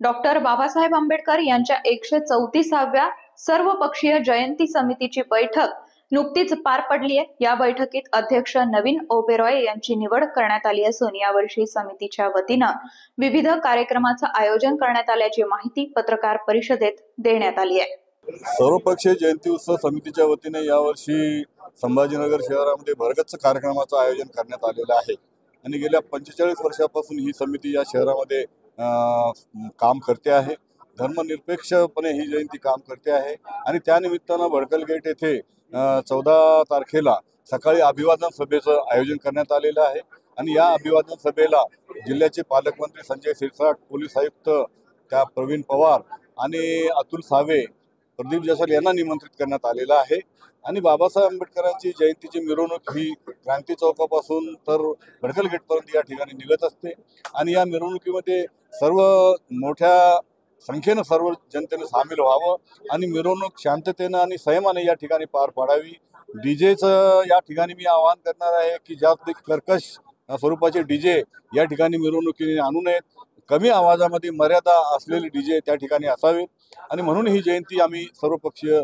Doctor Babasaheb Ambedkar यांच्या 134व्या सर्वपक्षीय जयंती समितीची बैठक नुकतीच पार पडली आहे। या बैठकीत अध्यक्ष नवीन ओबेरॉय यांची निवड करण्यात आली असून यावर्षी समितीच्या वतीनं विविध कार्यक्रमाचं आयोजन करण्यात आल्याची माहिती पत्रकार परिषदेत देण्यात आली आहे। सर्वपक्षीय जयंती उत्सव समितीच्या वतीने यावर्षी संभाजीनगर शहरामध्ये भरगच्च कार्यक्रमाचं आयोजन करण्यात आलेलं आहे आणि गेल्या 45 वर्षापासून ही समिती या शहरामध्ये काम करते आहे। धर्मनिरपेक्षपणे ही जयंती काम करते आहे आणि त्यानिमित्तानं भडकल गेट येथे 14 तारखेला सकाळी अभिवादन सभेचं आयोजन करण्यात आलेलं आहे आणि या अभिवादन सभेला जिल्ह्याचे पालकमंत्री संजय शिरसाट, पोलीस आयुक्त त्या प्रवीण पवार आणि अतुल सावे, प्रदीप जैस्वाल यांना निमंत्रित करण्यात आलेलं आहे। आणि बाबासाहेब आंबेडकरांची जयंतीची मिरवणूक ही क्रांती चौकापासून तर भडकल गेटपर्यंत या ठिकाणी निघत असते आणि या मिरवणुकीमध्ये सर्व मोठ्या संख्येनं सर्व जनतेने सामील व्हावं आणि मिरवणूक शांततेनं आणि संयमाने या ठिकाणी पार पाडावी। डीजेचं या ठिकाणी मी आवाहन करणार आहे की जास्त कर्कश स्वरूपाचे डीजे या ठिकाणी मिरवणुकीने आणू नयेत। कमी आवाजामध्ये मर्यादा असलेले डीजे त्या ठिकाणी असावेत आणि म्हणून ही जयंती आम्ही सर्वपक्षीय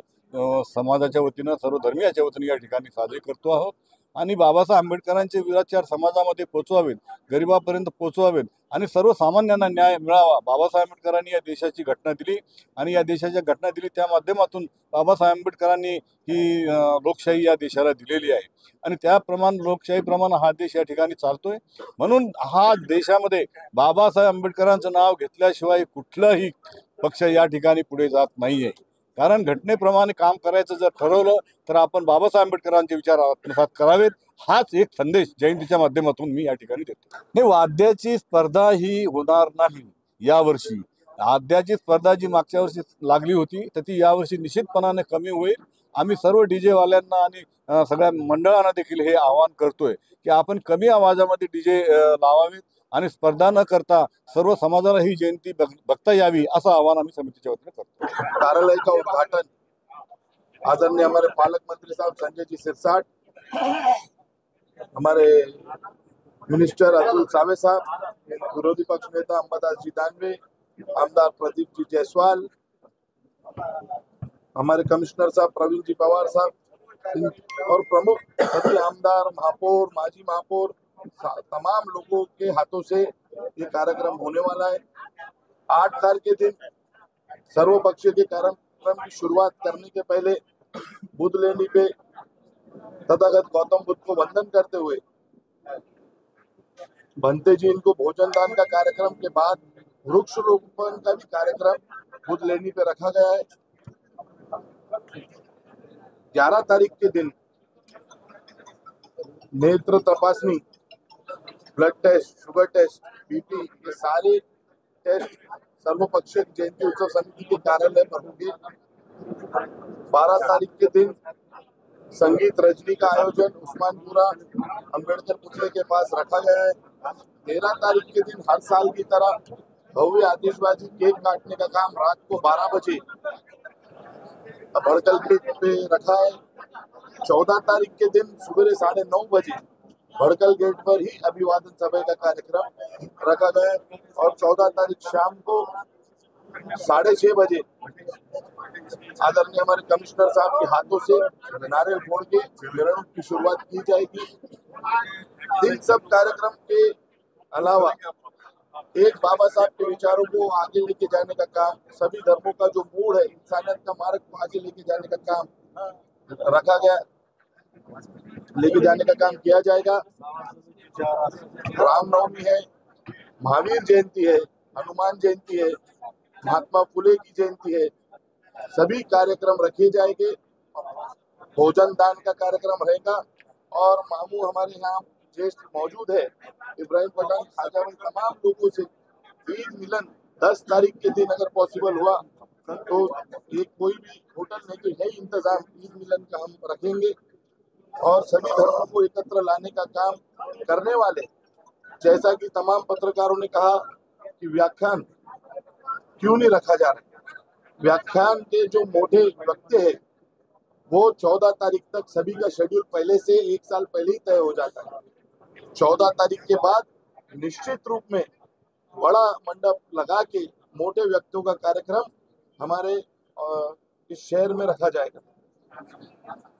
समाजाच्या वतीनं, सर्व धर्मीयाच्या वतीनं या ठिकाणी साजरी करतो आहोत आणि बाबासाहेब आंबेडकरांचे विचार समाजामध्ये पोचवावेत, गरिबापर्यंत पोचवावेत आणि सर्वसामान्यांना न्याय मिळावा। बाबासाहेब आंबेडकरांनी या देशाची घटना दिली आणि या देशाच्या घटना दिली त्या माध्यमातून बाबासाहेब आंबेडकरांनी ही लोकशाही या देशाला दिलेली आहे आणि त्याप्रमाणे लोकशाहीप्रमाणे हा देश या ठिकाणी चालतोय। म्हणून हा देशामध्ये बाबासाहेब आंबेडकरांचं नाव घेतल्याशिवाय कुठलाही पक्ष या ठिकाणी पुढे जात नाहीये। कारण घटनेप्रमाणे काम करायचं जर ठरवलं तर आपण बाबासाहेब आंबेडकरांचे विचार आत्मसात करावेत, हाच एक संदेश जयंतीच्या माध्यमातून मी या ठिकाणी देतो। नाही, वाद्याची स्पर्धा ही होणार नाही यावर्षी। वाद्याची स्पर्धा जी मागच्या वर्षी लागली होती तर ती यावर्षी निश्चितपणाने कमी होईल। आम्ही सर्व डीजे वाल्यांना आणि सगळ्या मंडळांना देखील हे आवाहन करतोय की आपण कमी आवाजामध्ये डीजे लावावेत आणि स्पर्धा न करता सर्व समाजाला ही जयंती बघता यावी असं आवाहन आम्ही समितीच्या वतीने करतो। कार्यालय का उद्घाटन आदरणीय हमारे पालक मंत्री साहब संजय जी सिरसाट, हमारे मिनिस्टर अतुल सावे साहब, विरोधी पक्ष नेता अंबादास जी दानवे, आमदार प्रदीप जी जायसवाल, हमारे कमिश्नर साहब प्रवीण जी पवार साहब और प्रमुख सभी आमदार, महापौर, माजी महापौर, तमाम लोगों के हाथों से ये कार्यक्रम होने वाला है। 8 तारीख के दिन सर्वपक्षीय के कार्यक्रम की शुरुआत करने के पहले बुद्ध लेनी पे तथागत गौतम बुद्ध को वंदन करते हुए भंते जी इनको भोजन दान का कार्यक्रम के बाद वृक्ष रोपण का भी कार्यक्रम बुद्ध लेनी पे रखा गया है। 11 तारीख के दिन नेत्र तपासनी, blood test, sugar test, BP, ये सारे टेस्ट सर्वपक्षीय जयंती उत्सव समिति के कार्यालय पर होंगे। 12 तारीख के दिन संगीत रजनी का आयोजन उस्मानपुरा अंबेडकर पुतले के पास रखा गया है। 13 तारीख के दिन हर साल की तरह भव्य आतिशबाजी केक काटने का काम रात को 12 बजे भड़कल गेट पे रखा है। 14 तारीख के दिन सुबह 9:30 बजे भड़कल गेट पर ही अभिवादन सभा का कार्यक्रम रखा गया है और 14 तारीख शाम को 6:30 बजे आदरणीय हमारे कमिश्नर साहब के हाथों से नारियल फोड़ के मिरवणूक की शुरुआत की जाएगी। इन सब कार्यक्रम के अलावा एक बाबा साहब के विचारों को आगे लेके जाने का काम, सभी धर्मों का जो मूड है, इंसानियत का मार्ग को आगे लेके जाने का काम रखा गया, लेके जाने का काम किया जाएगा। रामनवमी है, महावीर जयंती है, हनुमान जयंती है, महात्मा फुले की जयंती है, सभी कार्यक्रम रखे जाएंगे। भोजन दान का कार्यक्रम रहेगा और मामू हमारे यहाँ ज्येष्ठ मौजूद है, इब्राहिम पठान खाजा में तमाम लोगों से ईद मिलन 10 तारीख के दिन अगर पॉसिबल हुआ तो एक कोई भी होटल में तो है इंतजाम, ईद मिलन का हम रखेंगे और सभी धर्मों को एकत्र लाने का काम करने वाले, जैसा कि तमाम पत्रकारों ने कहा कि व्याख्यान क्यों नहीं रखा जा रहा। व्याख्यान के जो मोटे वक्तव्य है वो 14 तारीख तक सभी का शेड्यूल पहले से 1 साल पहले ही तय हो जाता है। 14 तारीख के बाद निश्चित रूप में बड़ा मंडप लगा के मोटे व्यक्तियों का कार्यक्रम हमारे इस शहर में रखा जाएगा।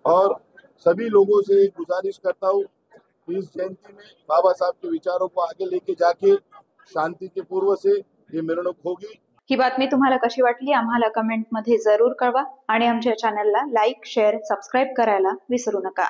और सभी लोगों से गुजारिश करता हूँ कि इस जयंती में बाबा साहब के विचारों को आगे लेके जाके शांती के पूर्व से ये मिरवणूक होगी। ही बातमी तुम्हाला कशी वाटली आम्हाला कमेंटमध्ये जरूर कळवा आणि आमच्या चॅनलला लाईक, शेअर, सबस्क्राईब करायला विसरू नका।